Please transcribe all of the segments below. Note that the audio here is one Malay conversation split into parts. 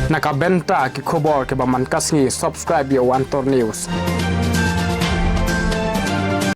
Nakabenta ki khobor ke baman kasngi subscribe yo Antor News.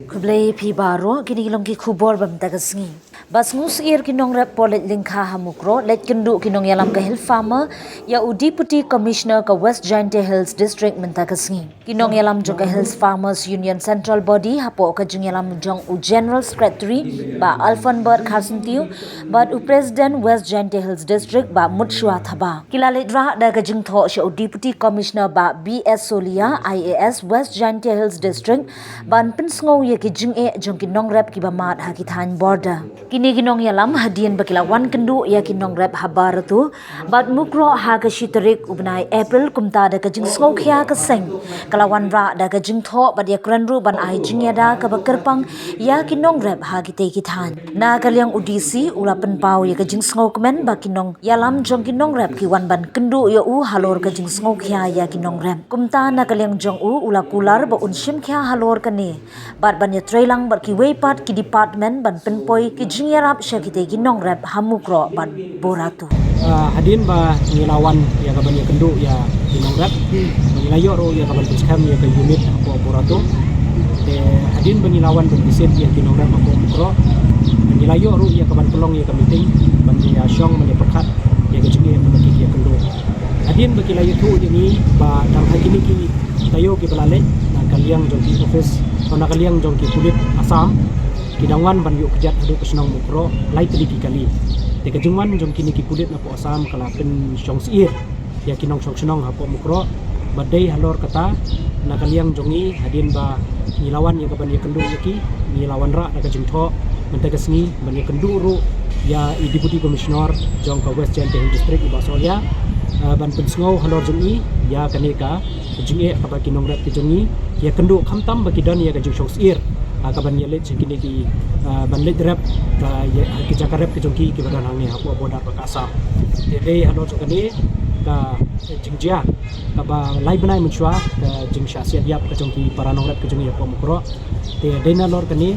Kublai pi baro kini kilong ki khubor bam tagasngi. Bas ngus ir kinong rep polit lingkha hamukro let kendu kinong yalam ka hill farmer ya u deputy commissioner ka West Jainte Hills district mentagasngi. Kinong yalam jong ka Hills Farmers Union central body hapo ka jong yalam jong u general secretary ba Alfonbert Khasentiu ba u president West Jainte Hills district ba Mutshwa Thaba. Kilale dra da ka jing tho sha u deputy commissioner ba BS Solia IAS West Jainte Hills district ban pinsngo ye ki jing e jong kinong rep ki ba mat ha ki than border. Kini ginong yalam hadian bakila wan kendu ya kinong rep habar tu bat mukro ha ka shitarik ubnai April kumta da ka jing sngo khya ka seng kalawan ra da ka jing tho bat ya kranru ban ai jing ya da ka bakerpang ya kinong rep ha ki te ki than na kalyang udisi ula pen pau ya ka jing sngo kmen ba kinong yalam jong kinong rep ki wan ban kendu ya u halor ka jing sngo khya ya kinong rep kumta na kalyang jong u ula kular ba unshim khya halor ka ni bat ban ya trailang bat ki weipat ki department ban penpoi ki jing yarap syakite ginong rep hamukro ban boratu. Hadin ba ngilawan ya kaban ya kendu ya ginong rep mengilayo ro ya kaban puskam ya ke unit apa boratu. Hadin bengilawan berbisit ya ginong rep apa mukro mengilayo ro ya kaban pelong ya ke meeting ban ya syong menyepakat ya ke jengi bagi ya kendu. Hadin begilayo tu ini ba dang hari ini ki tayo ki belale kaliang jongki office kona kaliang jongki kulit Asam kidangwan ban yuk kejat hadu kesenang mukro lai teliki kali teka jungwan jong kini ki kulit napo Asam kalapen syong siir ya kinong syong senong hapo mukro badai halor kata na kaliang jongi hadin ba ngilawan ya kaban ya kendu yaki ngilawan ra daga jengtho mentega sengi ban ya kendu ru ya deputy commissioner jong ka West Jainte Hills district iba Solia ban pensngau halor jongi ya kaneka jengi ka ba kinong rep ki jongi ya kendu khamtam ba kidan ya ka jong syong siir kaban ya let kini ki ban let rep ka ya ki jakar rep ki jongki ki badan hangi hapo bodar ka Asam dei halo jongani ka jingjia ka ba lai banai menchua ka jingsha sia diap ka jongki paranong rep ki jongi hapo mukro dei na lor kani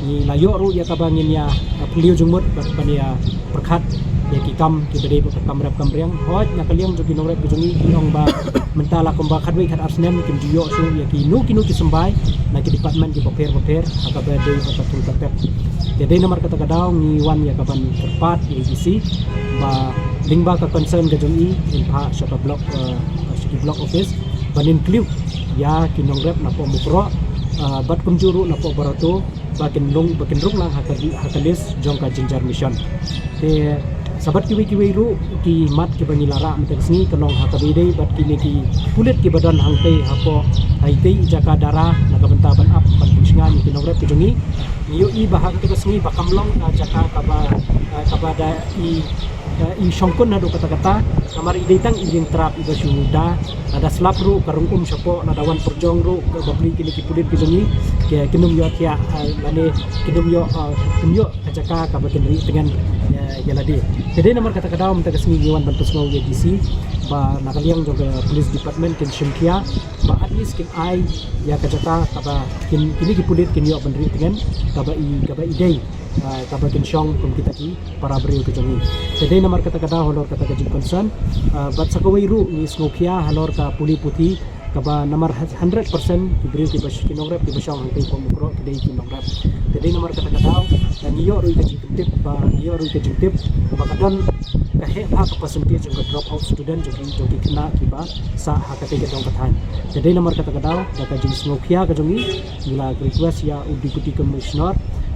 ni layo ru ya ka bangin ya puliu jungmut ban ya perkhat ya ki kam ki bede kam rep kam riang hoj na kaliang jongki nong rep ki jongi ong ba mentala komba khadwi khat arsnem kim jiyo su ya ki nu ki sembai na ki department ki paper akabe dei patul tapet jadi nomor kata kadau ni wan ya kaban terpat ABC ba lingba ka concern ka jongi in pha shop block city block office ban include ya kinong rep na po mukro bat kumjuru na po barato bakin rung lang hakalis jong ka jinjar mission te sabat kiwi ru ki mat ki bangilara mtegsni kanong hakabide bat kini ki kulit ki badan hangte hapo haitei jaka dara nakabenta ban up ban pusngan ki nogrep ki jongi yo i bahag to kesni bakamlong jaka kabada i shongkon nado kata-kata kamar idetang iding trap iba syuda ada slap ru karung syapo nadawan perjong ru babli kini ki kulit ki jongi ke kinum yo kia lane kinum yo jaka kabaken ri dengan jaladi jadi nomor kata-kata minta kesini Iwan bantu semua DC ba nakaliang juga police department kin shimkia ba at least kin ai ya kajata kaba kini ki pulit kin yo bandri dengan kaba idei kaba kin syong kum kita ki para beriu ke jongi jadi nomor kata-kata holor kata jing concern bat sakawai ru ni smokia halor ka puli putih kaba nomor 100% diberi di bas kinong rep di basang hangkai pemukro kedai kinong rep jadi nomor kata-kata dan iyo ru ka jingtip ba iyo ru ka jingtip bakadon kahe ha ka percentage jong drop out student jogi kena kiba sa ha ka tege dong kathan jadi nomor kata-kata ka jing smokia ka jongi mila request ya deputy commissioner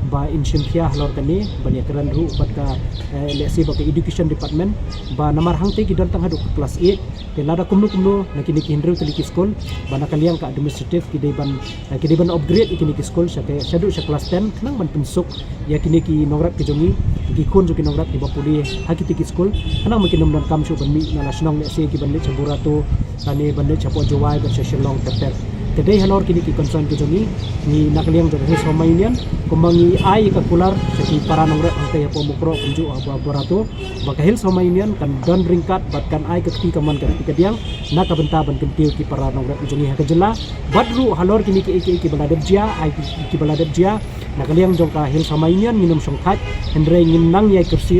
ba insyimkia halor kani banyak keran ru bat ka lesi ba education department ba namar hangte ki don tang hadu kelas 8 ke lada kumnu nakini ki hindru ki school ba nakaliang ka administrative ki deban upgrade kini ki school sa shadu sa kelas 10 nang ban pensuk ya kini ki nograp ki jongi ki kun ki nograp ki ba puli hakiti ki school kanang makinom don kamsu ban mi na nasional lesi ki ban le chaburato kani ban le chapo jowai ba session teper Today halor kini ki concern ki jongi ni nakaliang jod his home union kumangi ai ka kular saki paranong rep angkay po mukro kunju aborato baka hills home union kan don ringkat batkan ai ka ti kaman ka diang nakabentaban kentiu ki paranong rep jongi ha kajela badru halor kini ki baladebja ai ki baladebja nakaliang jong ka hills home union minum songkat hendre nginang yai kursi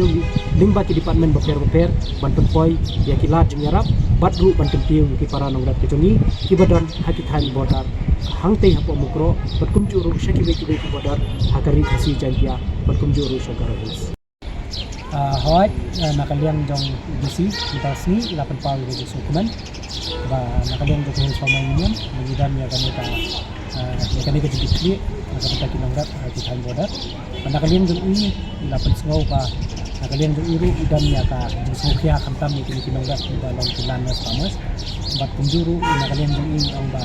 lingba ki department beper ban penpoi ya kilat jengarap badru ban kempiu ki para nongrat ke jongi ki badan haki than border hangte hapo mukro patkum juru shaki be ki border hakari khasi jantia patkum juru shagara his hoi nakalian jong bisi kita sini 8 pau di dokumen ba nakalian jong sama union mengidan ya kami ka kami ke jadi kita kinongrat haki than border nakalian jong ini 8 sengau pa nakalian jong iru idan ya ka sokya khantam ni kinongrat kita long tilan mas pamas bat penjuru nakalian jong ini ang ba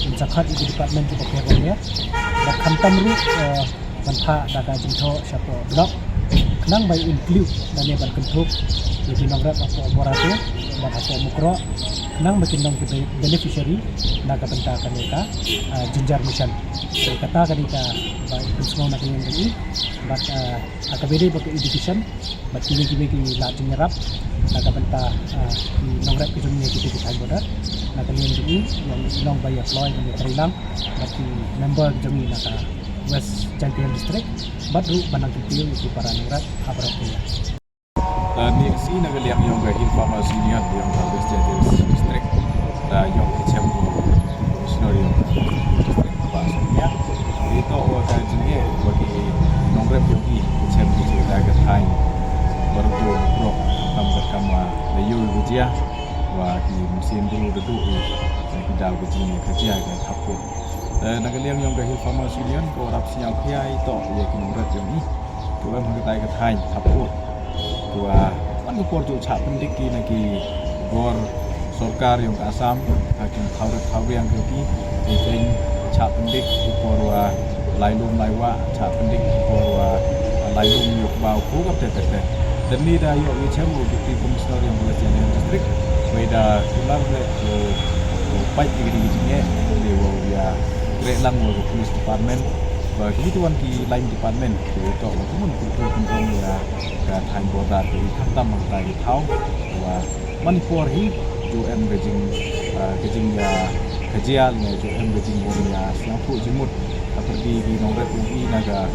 insakat di department kita kira ya bat khantam ru manfa daga jintho syapo blok kenang by include dan ya ban kentuk di kinongrat apa borato bat apa mukro kenang bakinong ke beneficiary naga benta kanita jinjar mission kata kanita ba insmo nakalian jong ini bat akabede bak education bat kibi ki la jinyarap naga benta kinongrat ke jomnya kita kita bodat nakalian jong ini yang long by employ kami terilang bat member jomi naka West Champion District badru banang kipil itu para nongrat abrakuya ni si nagaliang yung gahin farmers union yung West Champion District yung kicem commissioner yung district pasoknya itu ada jenis bagi nongrat yung kicem di dagat hain baru pro tambah kama layu bujia wa di musim dulu duduk kita dah begini kerja dan hapur nagaliang yung gahin farmers union korupsi yang kaya itu ya kinongrat yung tuan mengetai ketain hapur tua kan korjo cak pendiki nagi gor sorkar yang ke Asam hakim khawri yang kaki ikan cak pendik porwa lailum laiwa cak pendik porwa lailum yuk bau kugap tete dan ni dah yuk wicem bukti komisioner yang West Champion District beda tulang le baik gini-gini dewa ya lang wa police department và kebutuhan di lain department itu waktu menentukan ya kan time border di khatam mangtai thau wa manipur hi jo em gajing ya kajian ya jo em gajing ya siangpu jimut seperti di nongret UI naga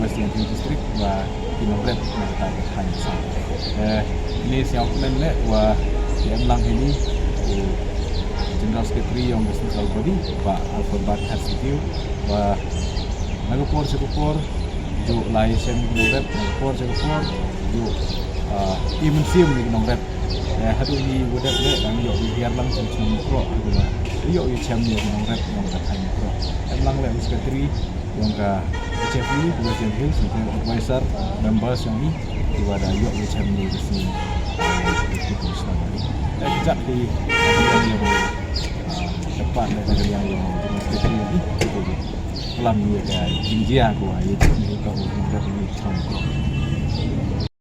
West Champion District wa di nongret mangtai thai sa ini siangpu le wa yang lang ini General Secretary yang Central Body Pak Alfred Hasitio wa nagapor sekupor jo lai sem nongret nagapor sekupor jo imensium ni nongret hadu ni wadat le dang yo biar lang sem pro agula yo chem ni nongret yang ka thai pro lang le Secretary yang ka CFI Western Hills advisor members yang ni diwada yo chem ni di sini itu semua sejak di yang cepat dari yang ini pelan dia jinjia gua itu ni kau mungkin dari